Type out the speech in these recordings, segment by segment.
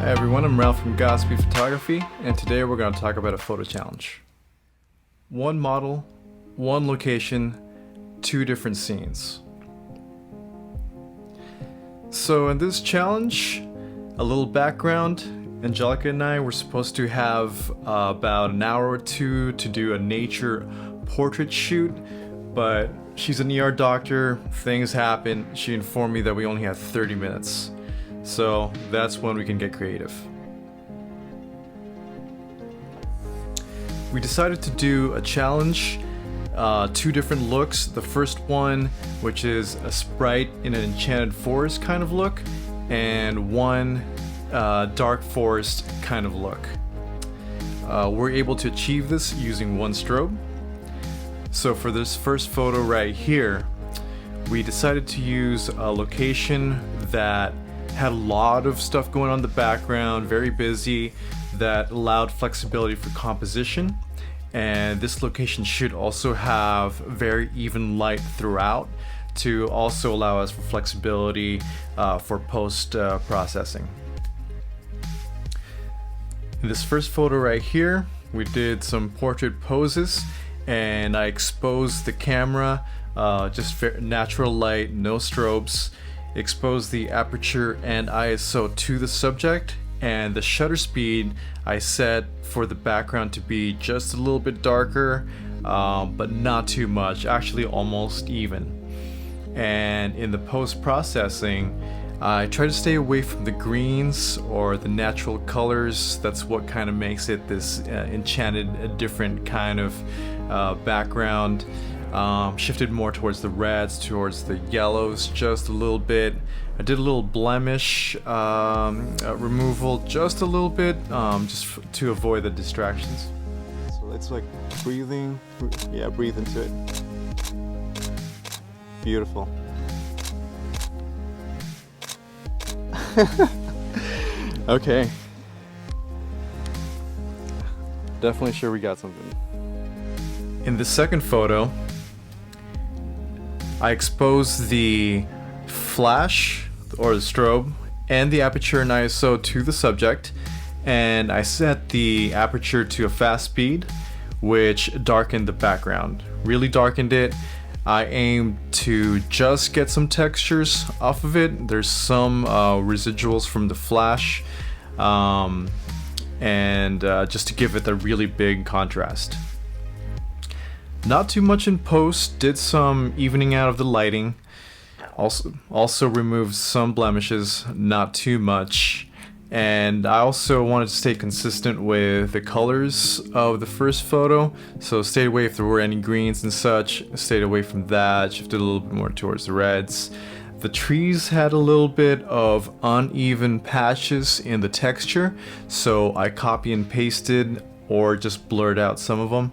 Hi everyone, I'm Ralph from Godspeed Photography, and today we're going to talk about a photo challenge. One model, one location, two different scenes. So in this challenge, a little background, Angelica and I were supposed to have about an hour or two to do a nature portrait shoot, but she's an ER doctor, things happen, she informed me that we only have 30 minutes. So that's when we can get creative. We decided to do a challenge, two different looks. The first one, which is a sprite in an enchanted forest kind of look, and one dark forest kind of look. We're able to achieve this using one strobe. So for this first photo right here, we decided to use a location that had a lot of stuff going on in the background, very busy, that allowed flexibility for composition. And this location should also have very even light throughout to also allow us for flexibility for post processing. In this first photo right here, we did some portrait poses, and I exposed the camera, just natural light, no strobes. Expose the aperture and ISO to the subject, and the shutter speed I set for the background to be just a little bit darker, but not too much, actually almost even. And in the post-processing, I try to stay away from the greens or the natural colors. That's what kind of makes it this enchanted, different kind of background. Shifted more towards the reds, towards the yellows just a little bit. I did a little blemish removal just a little bit, just to avoid the distractions. So it's like breathing, yeah, breathe into it. Beautiful. Okay. Definitely sure we got something. In the second photo, I exposed the flash or the strobe and the aperture and ISO to the subject, and I set the aperture to a fast speed, which darkened the background, really darkened it. I aimed to just get some textures off of it. There's some residuals from the flash, and just to give it a really big contrast. Not too much in post, did some evening out of the lighting. Also removed some blemishes, not too much. And I also wanted to stay consistent with the colors of the first photo. So stayed away if there were any greens and such, stayed away from that, shifted a little bit more towards the reds. The trees had a little bit of uneven patches in the texture, so I copy and pasted or just blurred out some of them.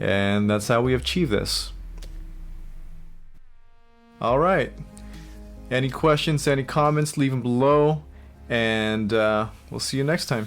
And that's how we achieve this. Alright, any questions, any comments, leave them below, and we'll see you next time.